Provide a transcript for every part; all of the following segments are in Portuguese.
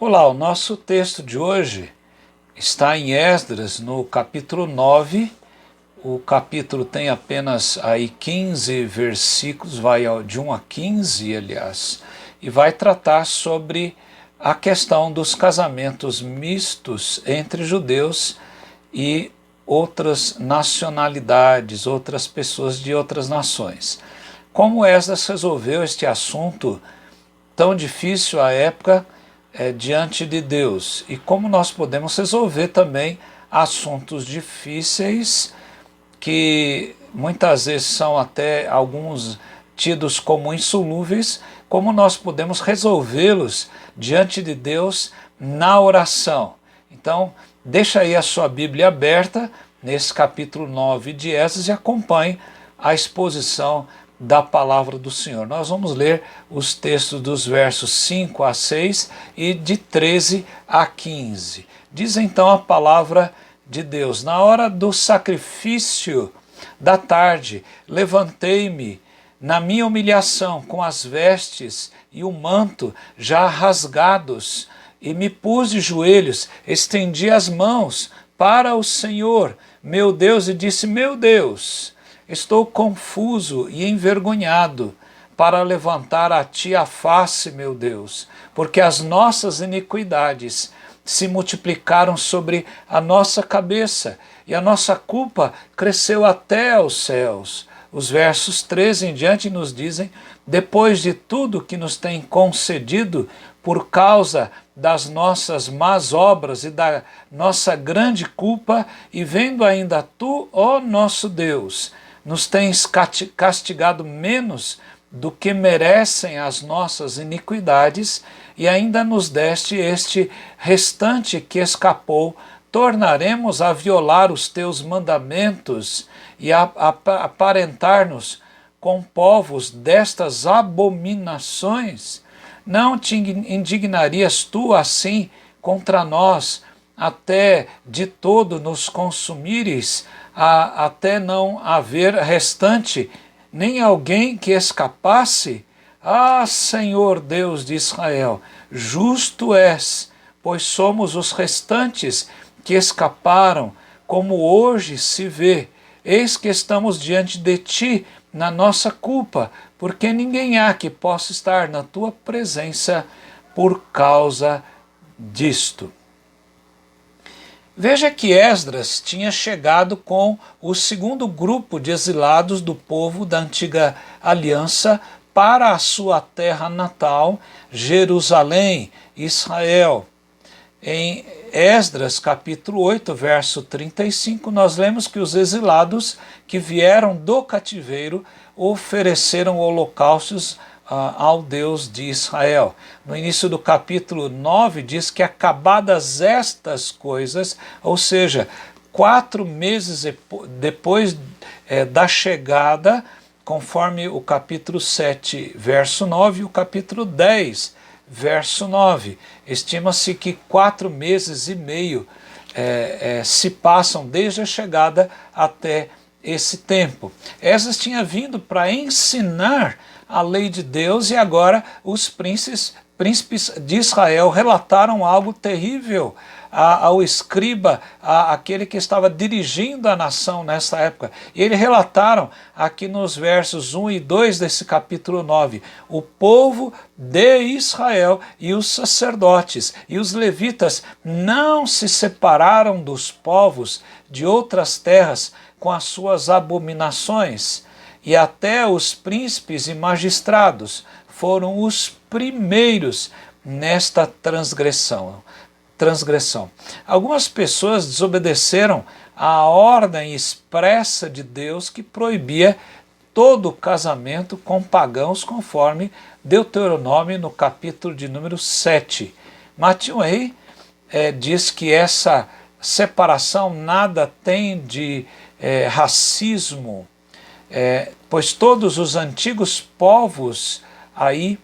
Olá, o nosso texto de hoje está em Esdras, no capítulo 9. O capítulo tem apenas aí 15 versículos, vai de 1 a 15, aliás, e vai tratar sobre a questão dos casamentos mistos entre judeus e outras nacionalidades, outras pessoas de outras nações. Como Esdras resolveu este assunto tão difícil à época diante de Deus, e como nós podemos resolver também assuntos difíceis que muitas vezes são até alguns tidos como insolúveis, como nós podemos resolvê-los diante de Deus na oração. Então, deixa aí a sua Bíblia aberta nesse capítulo 9 de Esdras e acompanhe a exposição da palavra do Senhor. Nós vamos ler os textos dos versos 5 a 6 e de 13 a 15. Diz então a palavra de Deus: na hora do sacrifício da tarde, levantei-me na minha humilhação com as vestes e o manto já rasgados, e me pus de joelhos, estendi as mãos para o Senhor, meu Deus, e disse: meu Deus, estou confuso e envergonhado para levantar a ti a face, meu Deus, porque as nossas iniquidades se multiplicaram sobre a nossa cabeça e a nossa culpa cresceu até aos céus. Os versos 13 em diante nos dizem: depois de tudo que nos tem concedido por causa das nossas más obras e da nossa grande culpa, e vendo ainda tu, ó nosso Deus, nos tens castigado menos do que merecem as nossas iniquidades, e ainda nos deste este restante que escapou, tornaremos a violar os teus mandamentos e a aparentar-nos com povos destas abominações? Não te indignarias tu assim contra nós, até de todo nos consumires, até não haver restante, nem alguém que escapasse? Ah, Senhor Deus de Israel, justo és, pois somos os restantes que escaparam, como hoje se vê. Eis que estamos diante de ti na nossa culpa, porque ninguém há que possa estar na tua presença por causa disto. Veja que Esdras tinha chegado com o segundo grupo de exilados do povo da antiga aliança para a sua terra natal, Jerusalém, Israel. Em Esdras capítulo 8, verso 35, nós lemos que os exilados que vieram do cativeiro ofereceram holocaustos ao Deus de Israel. No início do capítulo 9 diz que acabadas estas coisas, ou seja, 4 meses depois da chegada, conforme o capítulo 7, verso 9, e o capítulo 10, verso 9. Estima-se que 4 meses e meio se passam desde a chegada até esse tempo. Esdras tinha vindo para ensinar a lei de Deus, e agora os príncipes de Israel relataram algo terrível ao escriba, aquele que estava dirigindo a nação nessa época. E eles relataram aqui nos versos 1 e 2 desse capítulo 9, o povo de Israel e os sacerdotes e os levitas não se separaram dos povos de outras terras com as suas abominações, e até os príncipes e magistrados foram os primeiros nesta transgressão. Algumas pessoas desobedeceram à ordem expressa de Deus que proibia todo casamento com pagãos, conforme Deuteronômio no capítulo de número 7. Matthew Henry diz que essa separação nada tem de racismo, pois todos os antigos povos aí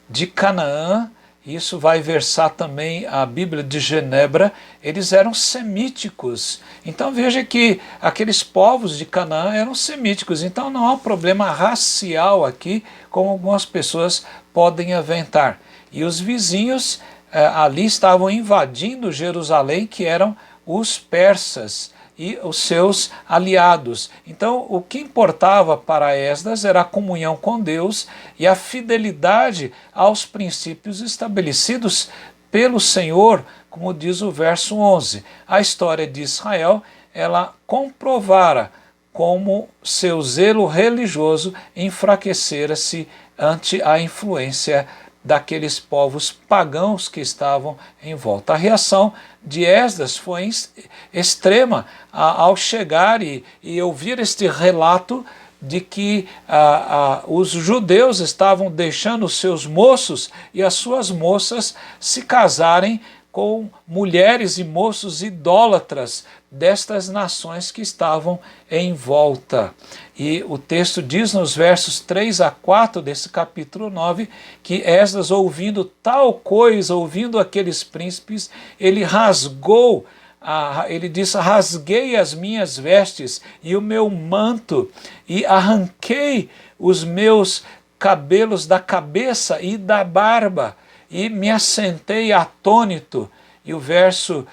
de Canaã, isso vai versar também a Bíblia de Genebra, eles eram semíticos. Então veja que aqueles povos de Canaã eram semíticos, então não há um problema racial aqui, como algumas pessoas podem aventar. E os vizinhos ali estavam invadindo Jerusalém, que eram os persas e os seus aliados. Então, o que importava para Esdras era a comunhão com Deus e a fidelidade aos princípios estabelecidos pelo Senhor, como diz o verso 11. A história de Israel, ela comprovara como seu zelo religioso enfraquecera-se ante a influência daqueles povos pagãos que estavam em volta. A reação de Esdras foi extrema ao chegar e ouvir este relato de que os judeus estavam deixando os seus moços e as suas moças se casarem com mulheres e moços idólatras destas nações que estavam em volta. E o texto diz nos versos 3 a 4 desse capítulo 9, que Esdras, ouvindo tal coisa, ouvindo aqueles príncipes, ele rasgou, ele diz, rasguei as minhas vestes e o meu manto, e arranquei os meus cabelos da cabeça e da barba, e me assentei atônito. E o verso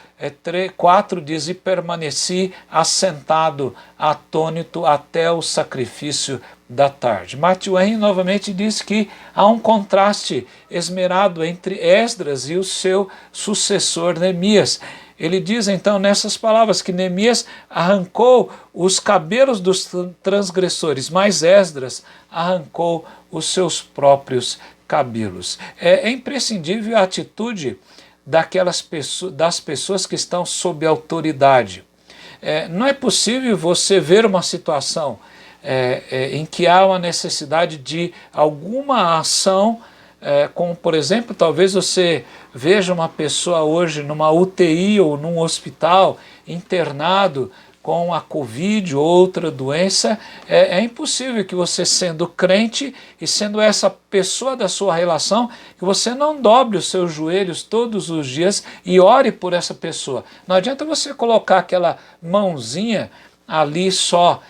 4 diz, e permaneci assentado, atônito, até o sacrifício da tarde. Matthew Henry novamente diz que há um contraste esmerado entre Esdras e o seu sucessor Neemias. Ele diz então nessas palavras que Neemias arrancou os cabelos dos transgressores, mas Esdras arrancou os seus próprios cabelos. É imprescindível a atitude das pessoas que estão sob autoridade. Não é possível você ver uma situação em que há uma necessidade de alguma ação, como por exemplo, talvez você veja uma pessoa hoje numa UTI ou num hospital internado com a Covid ou outra doença. É impossível que você, sendo crente e sendo essa pessoa da sua relação, que você não dobre os seus joelhos todos os dias e ore por essa pessoa. Não adianta você colocar aquela mãozinha ali só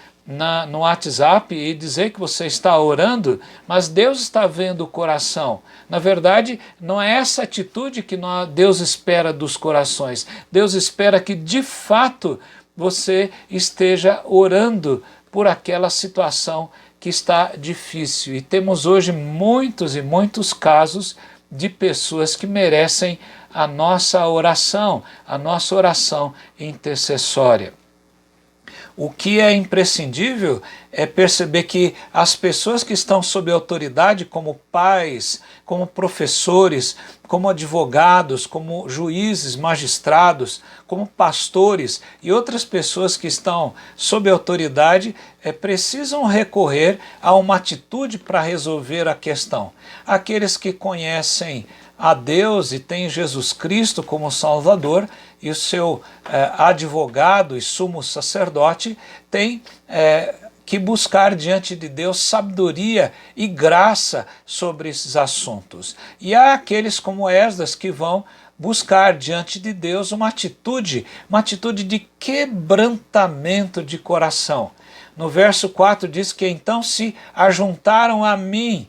no WhatsApp e dizer que você está orando, mas Deus está vendo o coração. Na verdade, não é essa atitude que Deus espera dos corações. Deus espera que, de fato, você esteja orando por aquela situação que está difícil. E temos hoje muitos e muitos casos de pessoas que merecem a nossa oração intercessória. O que é imprescindível é perceber que as pessoas que estão sob autoridade, como pais, como professores, como advogados, como juízes, magistrados, como pastores e outras pessoas que estão sob autoridade, precisam recorrer a uma atitude para resolver a questão. Aqueles que conhecem a Deus e têm Jesus Cristo como Salvador, e o seu advogado e sumo sacerdote tem que buscar diante de Deus sabedoria e graça sobre esses assuntos. E há aqueles como Esdras que vão buscar diante de Deus uma atitude de quebrantamento de coração. No verso 4 diz que então se ajuntaram a mim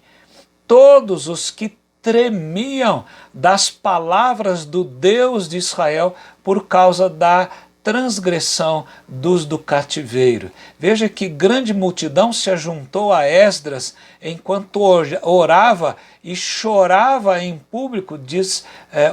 todos os que tremiam das palavras do Deus de Israel por causa da transgressão dos do cativeiro. Veja que grande multidão se ajuntou a Esdras enquanto orava e chorava em público, diz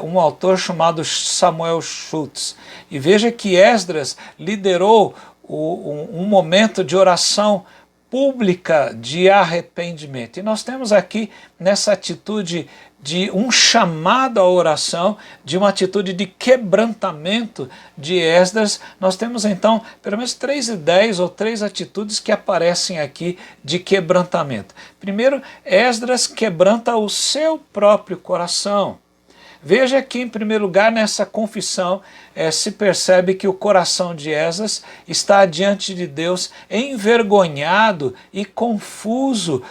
um autor chamado Samuel Schultz. E veja que Esdras liderou um momento de oração pública de arrependimento. E nós temos aqui nessa atitude de um chamado à oração, de uma atitude de quebrantamento de Esdras, nós temos então pelo menos 3 ideias ou 3 atitudes que aparecem aqui de quebrantamento. Primeiro, Esdras quebranta o seu próprio coração. Veja que, em primeiro lugar, nessa confissão se percebe que o coração de Esdras está diante de Deus envergonhado e confuso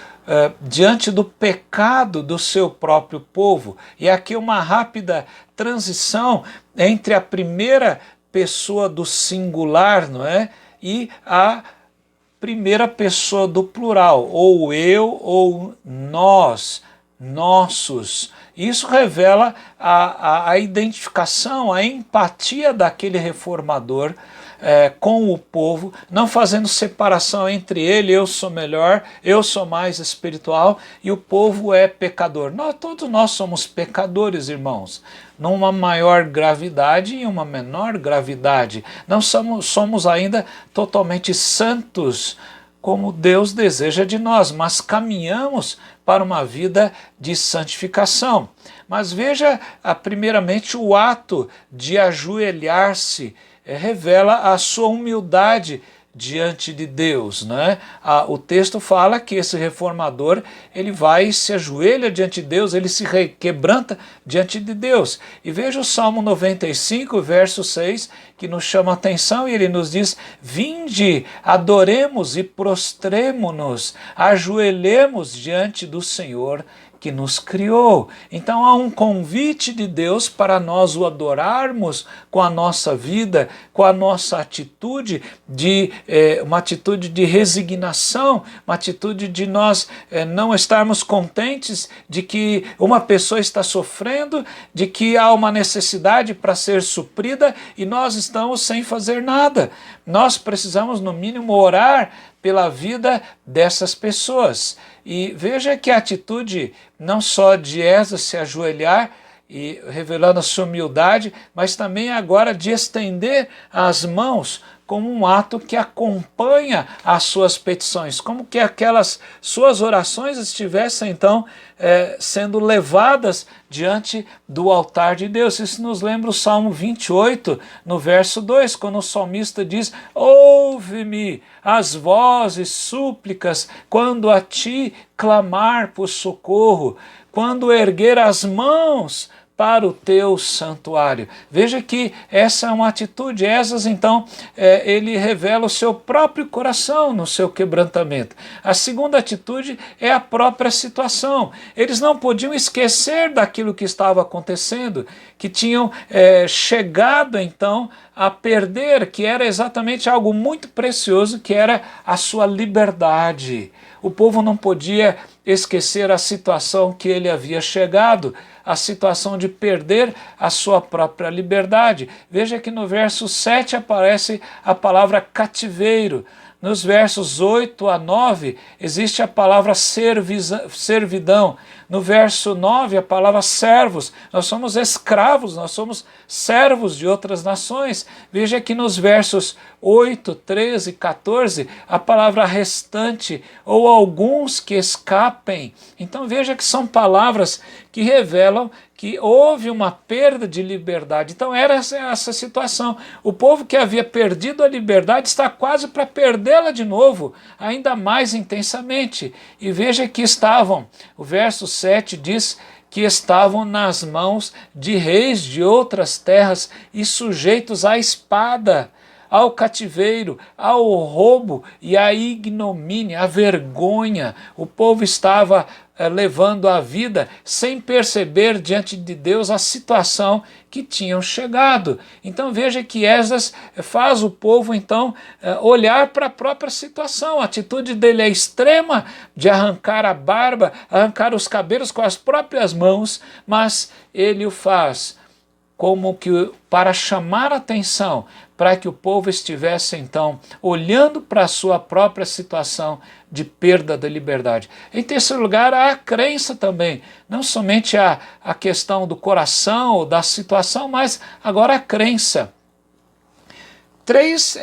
diante do pecado do seu próprio povo. E aqui uma rápida transição entre a primeira pessoa do singular, não é? E a primeira pessoa do plural, ou eu ou nós. nossos. Isso revela a identificação, a empatia daquele reformador com o povo, não fazendo separação entre ele, eu sou melhor, eu sou mais espiritual e o povo é pecador. Todos nós somos pecadores, irmãos, numa maior gravidade e uma menor gravidade. Não somos ainda totalmente santos, como Deus deseja de nós, mas caminhamos para uma vida de santificação. Mas veja, primeiramente, o ato de ajoelhar-se revela a sua humildade diante de Deus, né? O texto fala que esse reformador, ele vai e se ajoelha diante de Deus, ele se quebranta diante de Deus. E veja o Salmo 95, verso 6, que nos chama a atenção, e ele nos diz: vinde, adoremos e prostremo-nos, ajoelhemos diante do Senhor que nos criou. Então há um convite de Deus para nós o adorarmos com a nossa vida, com a nossa atitude, uma atitude de resignação, uma atitude de nós não estarmos contentes de que uma pessoa está sofrendo, de que há uma necessidade para ser suprida e nós estamos sem fazer nada. Nós precisamos, no mínimo, orar pela vida dessas pessoas. E veja que a atitude não só de Esdras se ajoelhar e revelando a sua humildade, mas também agora de estender as mãos como um ato que acompanha as suas petições, como que aquelas suas orações estivessem então sendo levadas diante do altar de Deus. Isso nos lembra o Salmo 28, no verso 2, quando o salmista diz: ouve-me as vozes súplicas quando a ti clamar por socorro, quando erguer as mãos para o teu santuário. Veja que essa é uma atitude. Esdras, então, ele revela o seu próprio coração no seu quebrantamento. A segunda atitude é a própria situação. Eles não podiam esquecer daquilo que estava acontecendo, que tinham chegado, então, a perder, que era exatamente algo muito precioso, que era a sua liberdade. O povo não podia esquecer a situação que ele havia chegado, a situação de perder a sua própria liberdade. Veja que no verso 7 aparece a palavra cativeiro. Nos versos 8 a 9 existe a palavra servidão. No verso 9 a palavra servos. Nós somos escravos, nós somos servos de outras nações. Veja que nos versos 8, 13 e 14 a palavra restante ou alguns que escapem. Então veja que são palavras que revelam que houve uma perda de liberdade. Então era essa situação. O povo que havia perdido a liberdade está quase para perdê-la de novo, ainda mais intensamente. E veja que estavam, o verso 7 diz que estavam nas mãos de reis de outras terras e sujeitos à espada, ao cativeiro, ao roubo e à ignomínia, à vergonha. O povo estava levando a vida sem perceber diante de Deus a situação que tinham chegado. Então veja que Esdras faz o povo então olhar para a própria situação. A atitude dele é extrema, de arrancar a barba, arrancar os cabelos com as próprias mãos, mas ele o faz como que para chamar a atenção, para que o povo estivesse então olhando para a sua própria situação de perda da liberdade. Em terceiro lugar, há a crença também, não somente a questão do coração ou da situação, mas agora a crença. Três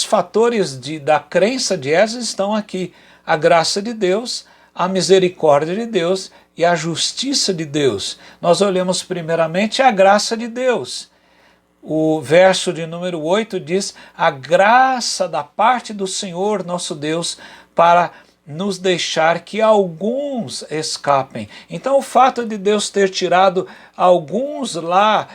fatores da crença de Esdras estão aqui: a graça de Deus, a misericórdia de Deus e a justiça de Deus. Nós olhamos primeiramente a graça de Deus. O verso de número 8 diz: a graça da parte do Senhor nosso Deus para nos deixar que alguns escapem. Então o fato de Deus ter tirado alguns lá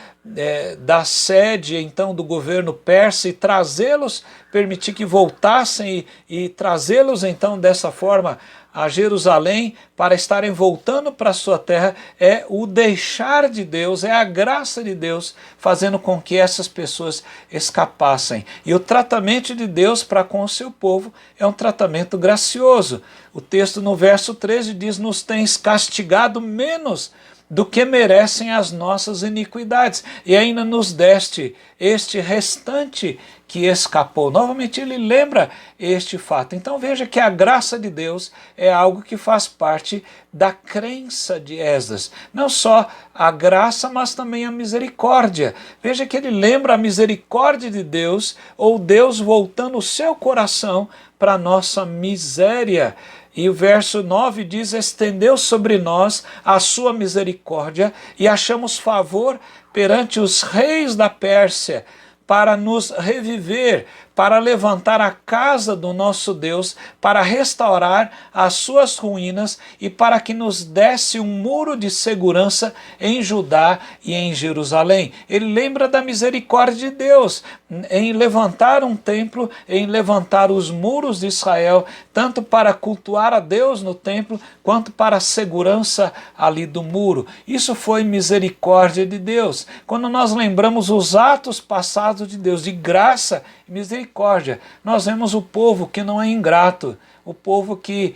da sede então do governo persa e trazê-los, permitir que voltassem e trazê-los então dessa forma a Jerusalém para estarem voltando para a sua terra, é o deixar de Deus, é a graça de Deus fazendo com que essas pessoas escapassem. E o tratamento de Deus para com o seu povo é um tratamento gracioso. O texto no verso 13 diz: nos tens castigado menos do que merecem as nossas iniquidades, e ainda nos deste este restante que escapou. Novamente ele lembra este fato. Então veja que a graça de Deus é algo que faz parte da crença de Esdras. Não só a graça, mas também a misericórdia. Veja que ele lembra a misericórdia de Deus, ou Deus voltando o seu coração para a nossa miséria. E o verso 9 diz: estendeu sobre nós a sua misericórdia e achamos favor perante os reis da Pérsia, para nos reviver, para levantar a casa do nosso Deus, para restaurar as suas ruínas e para que nos desse um muro de segurança em Judá e em Jerusalém. Ele lembra da misericórdia de Deus em levantar um templo, em levantar os muros de Israel, tanto para cultuar a Deus no templo, quanto para a segurança ali do muro. Isso foi misericórdia de Deus. Quando nós lembramos os atos passados de Deus, de graça e misericórdia, nós vemos o povo que não é ingrato, o povo que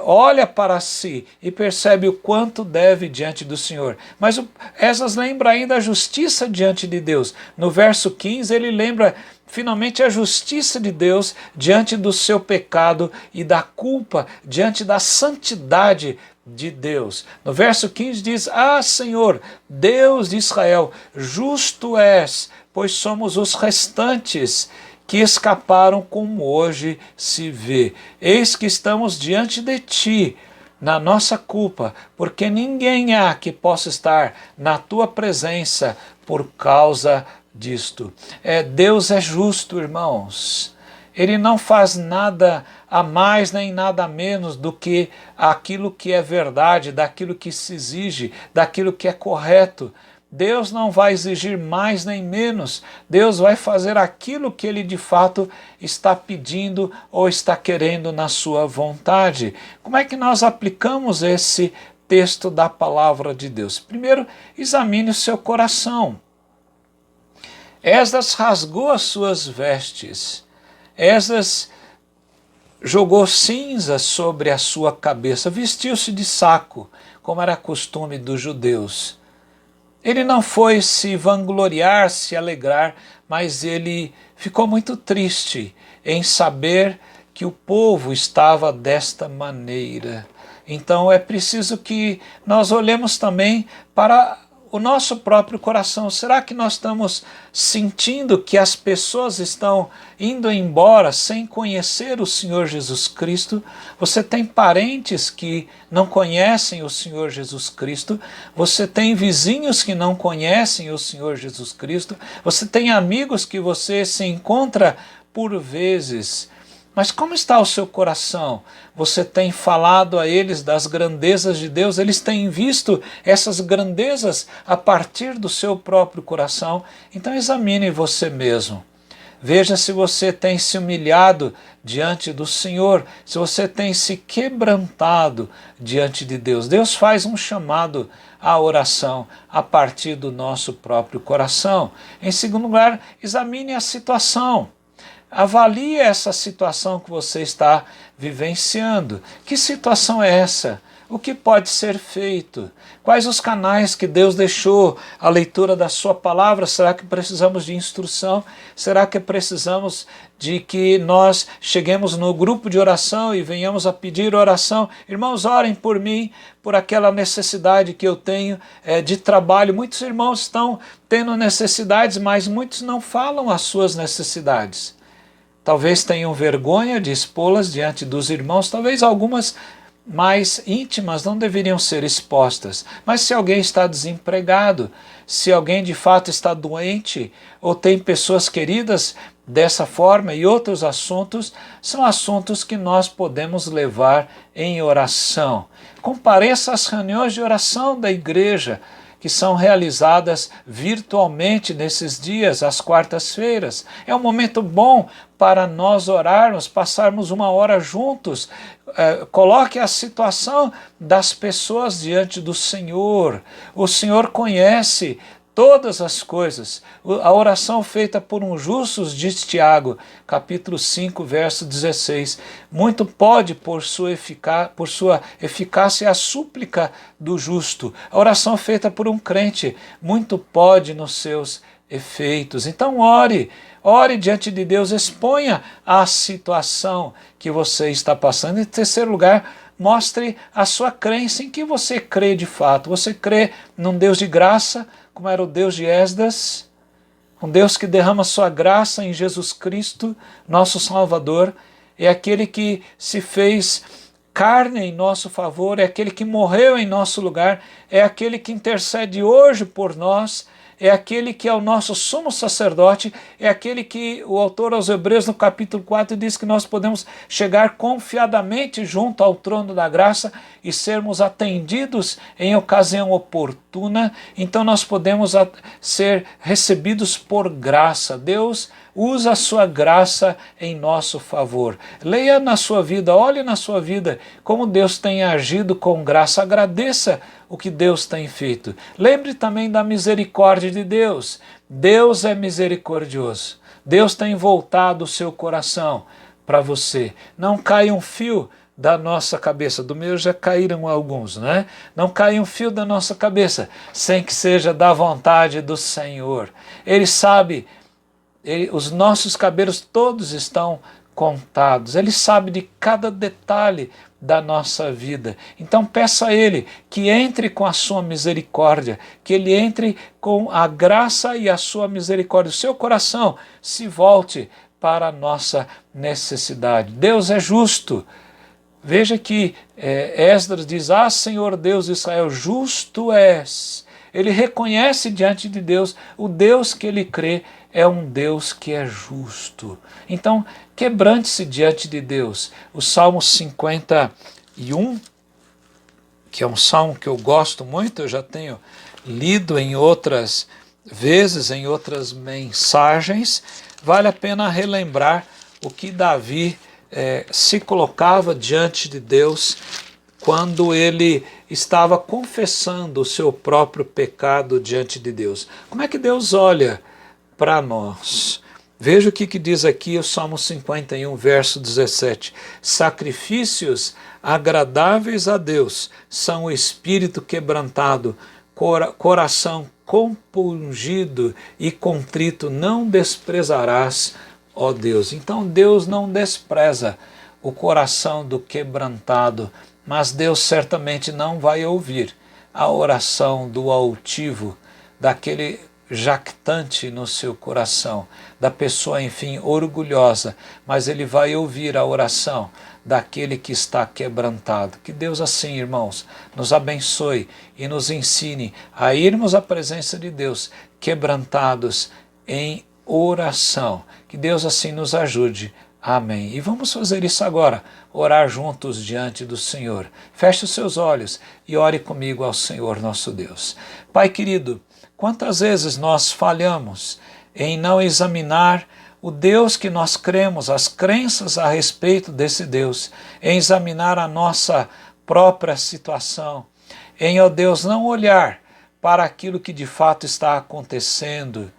olha para si e percebe o quanto deve diante do Senhor. Mas Esdras lembra ainda a justiça diante de Deus. No verso 15 ele lembra finalmente a justiça de Deus diante do seu pecado e da culpa, diante da santidade de Deus. No verso 15 diz: ah, Senhor, Deus de Israel, justo és, pois somos os restantes que escaparam, como hoje se vê. Eis que estamos diante de ti, na nossa culpa, porque ninguém há que possa estar na tua presença por causa disto. Deus é justo, irmãos. Ele não faz nada a mais nem nada a menos do que aquilo que é verdade, daquilo que se exige, daquilo que é correto. Deus não vai exigir mais nem menos. Deus vai fazer aquilo que Ele de fato está pedindo ou está querendo na sua vontade. Como é que nós aplicamos esse texto da palavra de Deus? Primeiro, examine o seu coração. Esdras rasgou as suas vestes. Esdras jogou cinza sobre a sua cabeça, vestiu-se de saco, como era costume dos judeus. Ele não foi se vangloriar, se alegrar, mas ele ficou muito triste em saber que o povo estava desta maneira. Então é preciso que nós olhemos também para o nosso próprio coração. Será que nós estamos sentindo que as pessoas estão indo embora sem conhecer o Senhor Jesus Cristo? Você tem parentes que não conhecem o Senhor Jesus Cristo, você tem vizinhos que não conhecem o Senhor Jesus Cristo, você tem amigos que você se encontra por vezes. Mas como está o seu coração? Você tem falado a eles das grandezas de Deus? Eles têm visto essas grandezas a partir do seu próprio coração? Então examine você mesmo. Veja se você tem se humilhado diante do Senhor, se você tem se quebrantado diante de Deus. Deus faz um chamado à oração a partir do nosso próprio coração. Em segundo lugar, examine a situação. Avalie essa situação que você está vivenciando. Que situação é essa? O que pode ser feito? Quais os canais que Deus deixou a leitura da sua palavra? Será que precisamos de instrução? Será que precisamos de que nós cheguemos no grupo de oração e venhamos a pedir oração? Irmãos, orem por mim, por aquela necessidade que eu tenho de trabalho. Muitos irmãos estão tendo necessidades, mas muitos não falam as suas necessidades. Talvez tenham vergonha de expô-las diante dos irmãos, talvez algumas mais íntimas não deveriam ser expostas. Mas se alguém está desempregado, se alguém de fato está doente, ou tem pessoas queridas dessa forma e outros assuntos, são assuntos que nós podemos levar em oração. Compareça às reuniões de oração da igreja. que são realizadas virtualmente nesses dias, às quartas-feiras. É um momento bom para nós orarmos, passarmos uma hora juntos. Coloque a situação das pessoas diante do Senhor. O Senhor conhece todas as coisas. A oração feita por um justo, diz Tiago, capítulo 5, verso 16. Muito pode por sua eficácia a súplica do justo. A oração feita por um crente, muito pode nos seus efeitos. Então ore diante de Deus, exponha a situação que você está passando. Em terceiro lugar, mostre a sua crença, em que você crê de fato. Você crê num Deus de graça, como era o Deus de Esdras, um Deus que derrama sua graça em Jesus Cristo, nosso Salvador, é aquele que se fez carne em nosso favor, é aquele que morreu em nosso lugar, é aquele que intercede hoje por nós, é aquele que é o nosso sumo sacerdote, é aquele que o autor aos Hebreus no capítulo 4 diz que nós podemos chegar confiadamente junto ao trono da graça e sermos atendidos em ocasião oportuna. Então nós podemos ser recebidos por graça. Deus usa a sua graça em nosso favor. Leia na sua vida, olhe na sua vida como Deus tem agido com graça. Agradeça o que Deus tem feito. Lembre também da misericórdia de Deus. Deus é misericordioso. Deus tem voltado o seu coração para você. Não cai um fio da nossa cabeça, do meu já caíram alguns, né? Não cai um fio da nossa cabeça sem que seja da vontade do Senhor. Ele sabe, os nossos cabelos todos estão contados. Ele sabe de cada detalhe da nossa vida. Então peça a Ele que entre com a sua misericórdia, que Ele entre com a graça e a sua misericórdia. O seu coração se volte para a nossa necessidade. Deus é justo. Veja que Esdras diz: ah, Senhor Deus de Israel, justo és. Ele reconhece diante de Deus, o Deus que ele crê é um Deus que é justo. Então, quebrante-se diante de Deus. O Salmo 51, que é um salmo que eu gosto muito, eu já tenho lido em outras vezes, em outras mensagens, vale a pena relembrar o que Davi se colocava diante de Deus quando ele estava confessando o seu próprio pecado diante de Deus. Como é que Deus olha para nós? Veja o que diz aqui o Salmo 51, verso 17. Sacrifícios agradáveis a Deus são o espírito quebrantado, coração compungido e contrito não desprezarás, ó Deus. Então Deus não despreza o coração do quebrantado, mas Deus certamente não vai ouvir a oração do altivo, daquele jactante no seu coração, da pessoa, enfim, orgulhosa, mas Ele vai ouvir a oração daquele que está quebrantado. Que Deus assim, irmãos, nos abençoe e nos ensine a irmos à presença de Deus quebrantados em oração. Que Deus assim nos ajude. Amém. E vamos fazer isso agora, orar juntos diante do Senhor. Feche os seus olhos e ore comigo ao Senhor nosso Deus. Pai querido, quantas vezes nós falhamos em não examinar o Deus que nós cremos, as crenças a respeito desse Deus, em examinar a nossa própria situação, em, ó Deus, não olhar para aquilo que de fato está acontecendo.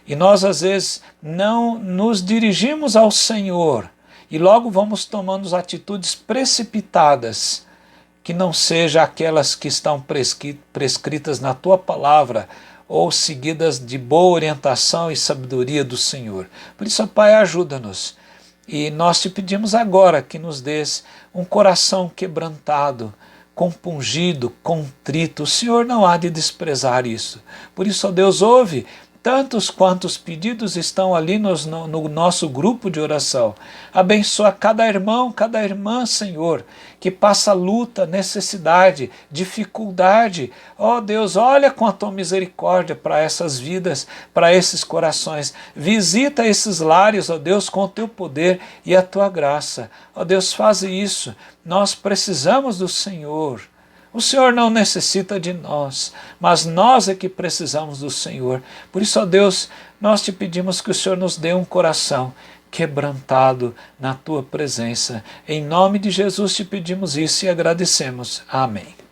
E nós, às vezes, não nos dirigimos ao Senhor e logo vamos tomando atitudes precipitadas, que não sejam aquelas que estão prescritas na Tua palavra ou seguidas de boa orientação e sabedoria do Senhor. Por isso, Pai, ajuda-nos. E nós te pedimos agora que nos dês um coração quebrantado, compungido, contrito. O Senhor não há de desprezar isso. Por isso, ó Deus, ouve tantos quantos pedidos estão ali no nosso grupo de oração. Abençoa cada irmão, cada irmã, Senhor, que passa luta, necessidade, dificuldade. Ó Deus, olha com a Tua misericórdia para essas vidas, para esses corações. Visita esses lares, ó Deus, com o Teu poder e a Tua graça. Ó Deus, faz isso. Nós precisamos do Senhor. O Senhor não necessita de nós, mas nós é que precisamos do Senhor. Por isso, ó Deus, nós te pedimos que o Senhor nos dê um coração quebrantado na tua presença. Em nome de Jesus te pedimos isso e agradecemos. Amém.